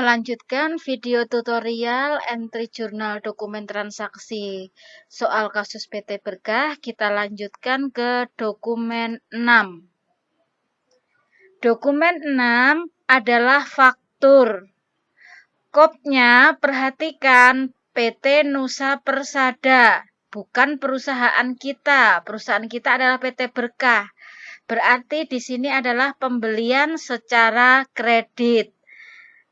melanjutkan video tutorial entry jurnal dokumen transaksi soal kasus PT Berkah. Kita lanjutkan ke dokumen 6. Dokumen 6 adalah faktur. Kopnya perhatikan PT Nusa Persada, bukan perusahaan kita. Perusahaan kita adalah PT Berkah. Berarti di sini adalah pembelian secara kredit.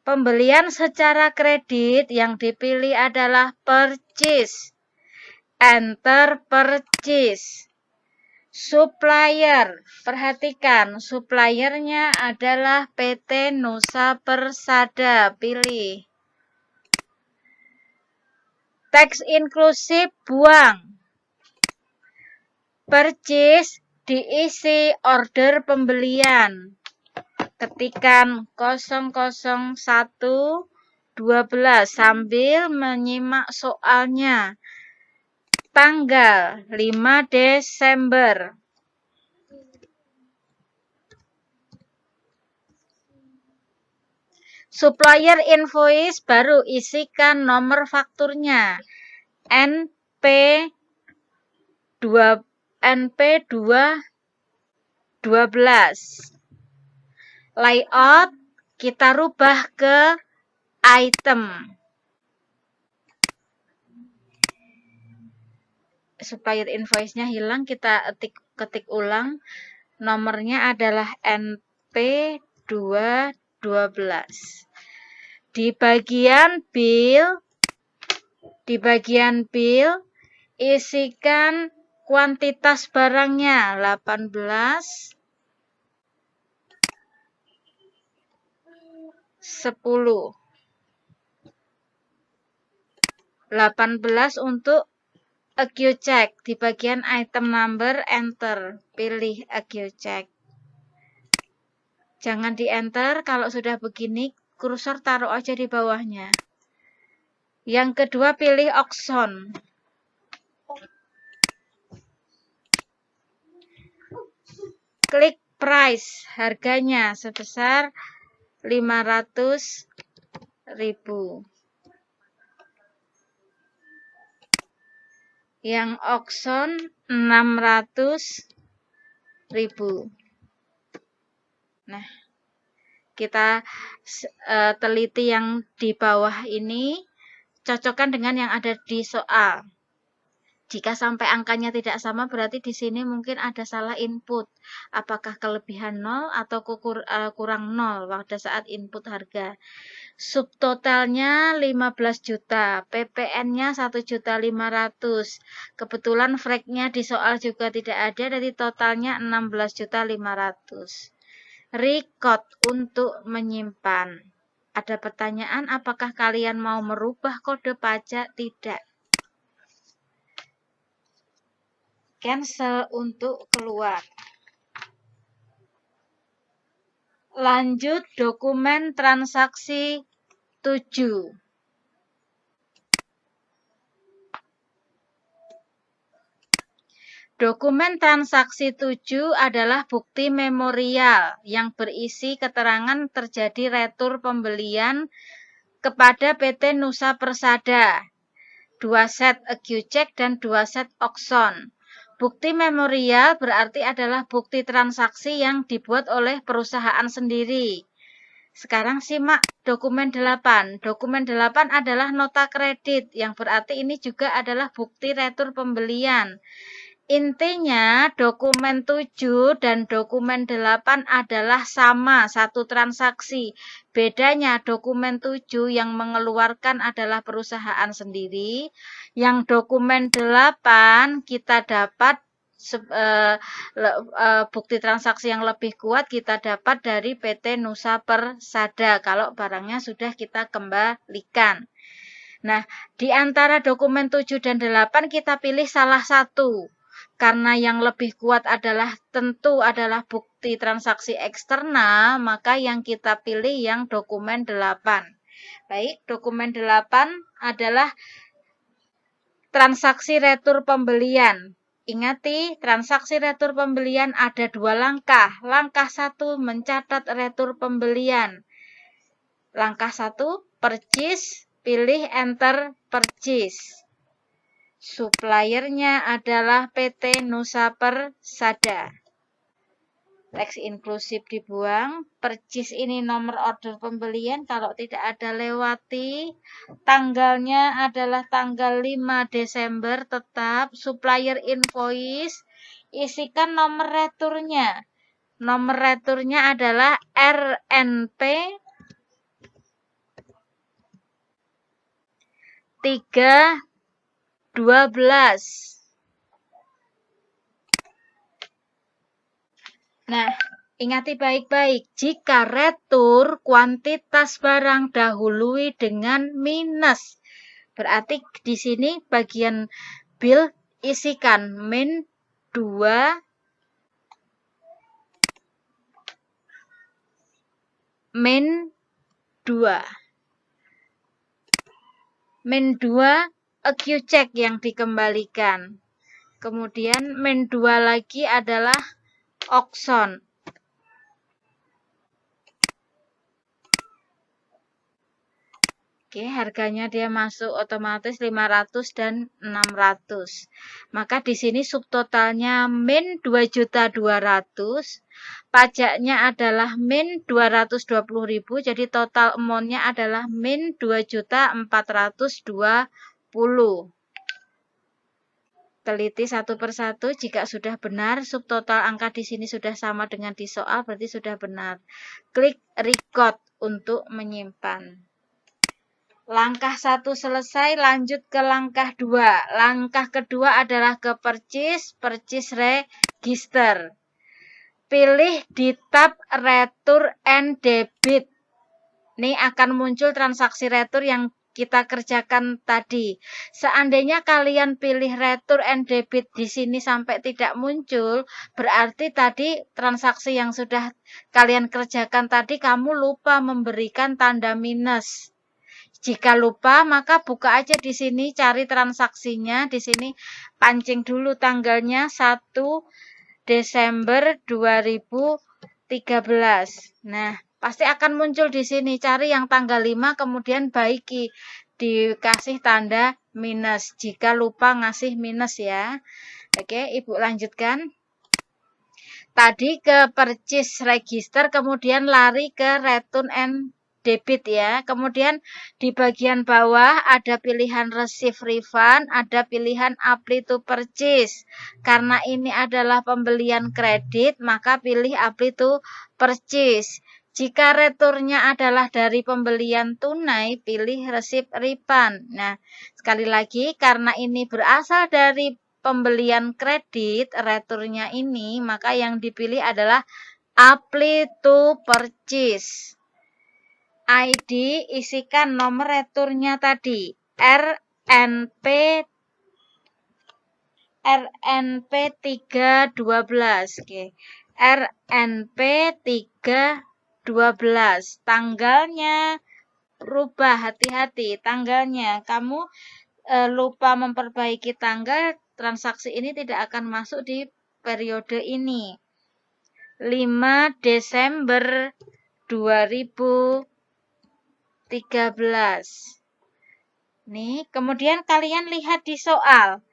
Pembelian secara kredit yang dipilih adalah purchase. Enter purchase. Supplier. Perhatikan, suppliernya adalah PT Nusa Persada. Pilih. Teks inklusif buang. Purchase diisi order pembelian. Ketikkan 00112 sambil menyimak soalnya. Tanggal 5 Desember. Supplier invoice baru isikan nomor fakturnya. NP212. Layout kita rubah ke item. Supplier invoice-nya hilang, kita ketik ulang. Nomornya adalah NP212. Di bagian bill isikan kuantitas barangnya 18, 10. 18 untuk AccuCheck. Di bagian item number enter, pilih AccuCheck. Jangan di enter kalau sudah begini, kursor taruh aja di bawahnya. Yang kedua pilih auction. Klik price, harganya sebesar 500.000. Yang auction 600.000. Nah, kita teliti yang di bawah ini, cocokkan dengan yang ada di soal. Jika sampai angkanya tidak sama, berarti di sini mungkin ada salah input. Apakah kelebihan 0 atau kurang 0 pada saat input harga. Subtotalnya 15 juta, PPN-nya 1.500.000. Kebetulan frag-nya di soal juga tidak ada, jadi totalnya 16.500.000. Record untuk menyimpan. Ada pertanyaan, apakah kalian mau merubah kode pajak? Tidak. Cancel untuk keluar. Lanjut dokumen transaksi 7. Dokumen transaksi 7 adalah bukti memorial yang berisi keterangan terjadi retur pembelian kepada PT Nusa Persada. 2 set AccuCheck dan 2 set auction. Bukti memorial berarti adalah bukti transaksi yang dibuat oleh perusahaan sendiri. Sekarang simak dokumen 8. Dokumen 8 adalah nota kredit, yang berarti ini juga adalah bukti retur pembelian. Intinya dokumen 7 dan dokumen 8 adalah sama, satu transaksi. Bedanya dokumen 7 yang mengeluarkan adalah perusahaan sendiri. Yang dokumen 8 kita dapat bukti transaksi yang lebih kuat kita dapat dari PT Nusa Persada kalau barangnya sudah kita kembalikan. Nah, di antara dokumen 7 dan 8 kita pilih salah satu. Karena yang lebih kuat adalah tentu adalah bukti transaksi eksternal, maka yang kita pilih yang dokumen 8. Baik, dokumen 8 adalah transaksi retur pembelian. Ingati, transaksi retur pembelian ada 2 langkah. Langkah 1 mencatat retur pembelian. Langkah 1 purchase, pilih enter purchase. Suppliernya adalah PT Nusa Persada. Teks inklusif dibuang. Purchase ini nomor order pembelian. Kalau tidak ada lewati. Tanggalnya adalah tanggal 5 Desember tetap. Supplier invoice. Isikan nomor returnya. Nomor returnya adalah RNP 312. Nah, ingati baik-baik, jika retur kuantitas barang dahului dengan minus. Berarti di sini bagian bill isikan min 2 min 2. Min 2 account check yang dikembalikan. Kemudian min 2 lagi adalah auction. Oke, harganya dia masuk otomatis 500 dan 600. Maka di sini subtotalnya min 2.200.000. Pajaknya adalah min 220.000. Jadi total amount-nya adalah min 2.420.000. Teliti satu persatu, jika sudah benar, subtotal angka di sini sudah sama dengan di soal, berarti sudah benar. Klik record untuk menyimpan. Langkah 1 selesai, lanjut ke langkah 2. Langkah kedua adalah ke purchase register. Pilih di tab retur and debit. Ini akan muncul transaksi retur yang kita kerjakan tadi. Seandainya kalian pilih retur and debit di sini sampai tidak muncul, berarti tadi transaksi yang sudah kalian kerjakan tadi kamu lupa memberikan tanda minus. Jika lupa, maka buka aja di sini, cari transaksinya. Di sini pancing dulu tanggalnya 1 Desember 2013. Nah, pasti akan muncul di sini. Cari yang tanggal 5, kemudian baiki. Dikasih tanda minus. Jika lupa ngasih minus ya. Oke, Ibu lanjutkan. Tadi ke purchase register, kemudian lari ke return and debit ya. Kemudian di bagian bawah ada pilihan receive refund, ada pilihan apply to purchase. Karena ini adalah pembelian kredit, maka pilih apply to purchase. Jika returnya adalah dari pembelian tunai, pilih receive refund. Nah, sekali lagi karena ini berasal dari pembelian kredit, returnya ini, maka yang dipilih adalah apply to purchase. ID isikan nomor returnya tadi RNP 312. Oke. RNP 312. Tanggalnya rubah, hati-hati tanggalnya. Kamu lupa memperbaiki tanggal, transaksi ini tidak akan masuk di periode ini. 5 Desember 2013. Nih, kemudian kalian lihat di soal.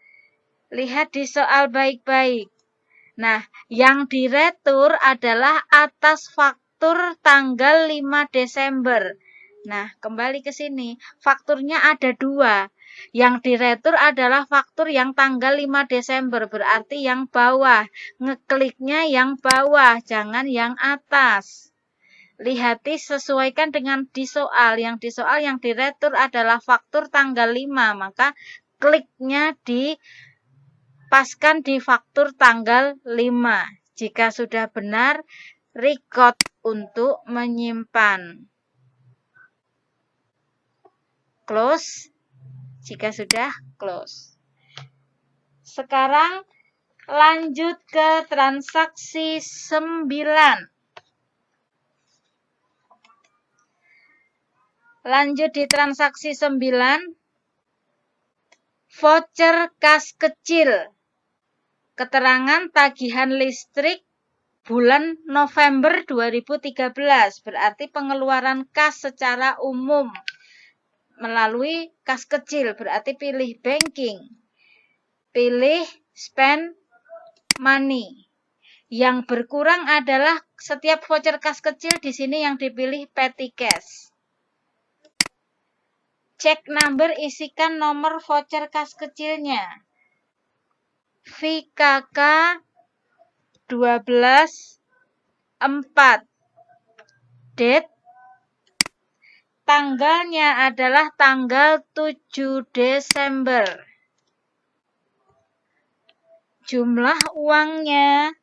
Lihat di soal baik-baik. Nah, yang diretur adalah atas faktur tanggal 5 Desember. Nah, kembali ke sini. Fakturnya ada 2. Yang diretur adalah faktur yang tanggal 5 Desember. Berarti yang bawah. Ngekliknya yang bawah, jangan yang atas. Lihati sesuaikan dengan di soal. Yang di soal yang diretur adalah faktur tanggal 5. Maka kliknya dipaskan di faktur tanggal 5. Jika sudah benar, record untuk menyimpan. Close. Jika sudah, close. Sekarang lanjut ke transaksi 9. Lanjut di transaksi 9, voucher kas kecil. Keterangan tagihan listrik bulan November 2013, berarti pengeluaran kas secara umum. melalui kas kecil, berarti pilih banking. Pilih spend money. Yang berkurang adalah setiap voucher kas kecil, di sini yang dipilih petty cash. Cek number, isikan nomor voucher kas kecilnya. VKK 12/4. Date, tanggalnya adalah tanggal 7 Desember. Jumlah uangnya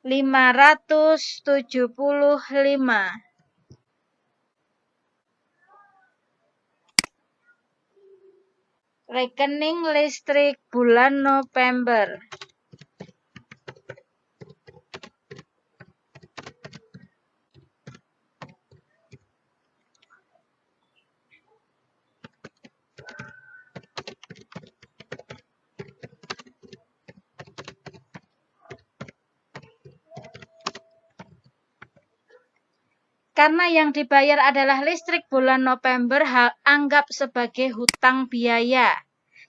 575. Rekening listrik bulan November. Karena yang dibayar adalah listrik bulan November, anggap sebagai hutang biaya.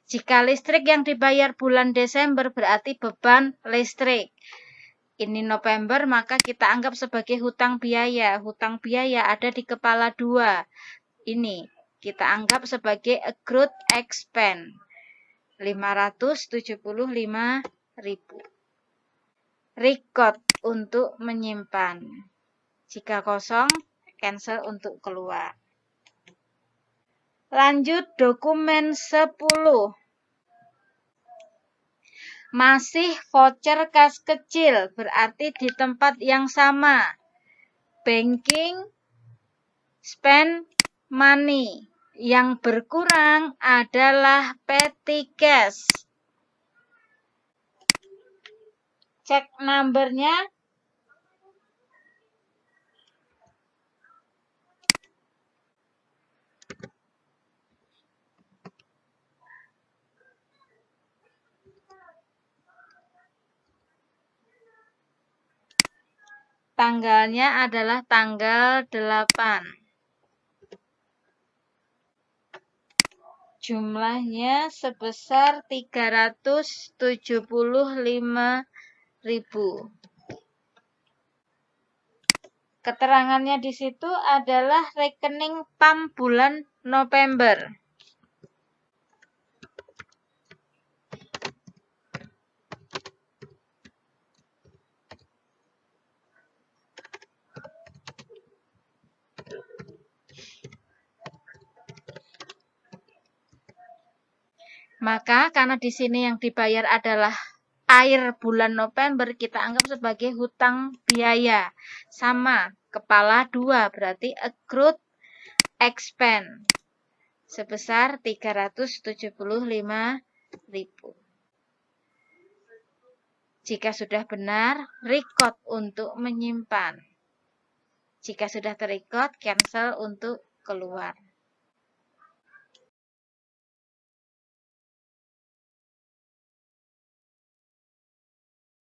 Jika listrik yang dibayar bulan Desember berarti beban listrik. Ini November, maka kita anggap sebagai hutang biaya. Hutang biaya ada di kepala 2. Ini kita anggap sebagai accrued expense. 575.000. Record untuk menyimpan. Jika kosong, cancel untuk keluar. Lanjut dokumen 10. Masih voucher kas kecil, berarti di tempat yang sama. Banking, spend money. Yang berkurang adalah petty cash. Cek numbernya. Tanggalnya adalah tanggal 8. Jumlahnya sebesar 375.000. Keterangannya di situ adalah rekening PAM bulan November. Maka karena di sini yang dibayar adalah air bulan November, kita anggap sebagai hutang biaya. Sama, kepala 2 berarti accrued expense sebesar 375.000. Jika sudah benar, record untuk menyimpan. Jika sudah terrecord, cancel untuk keluar.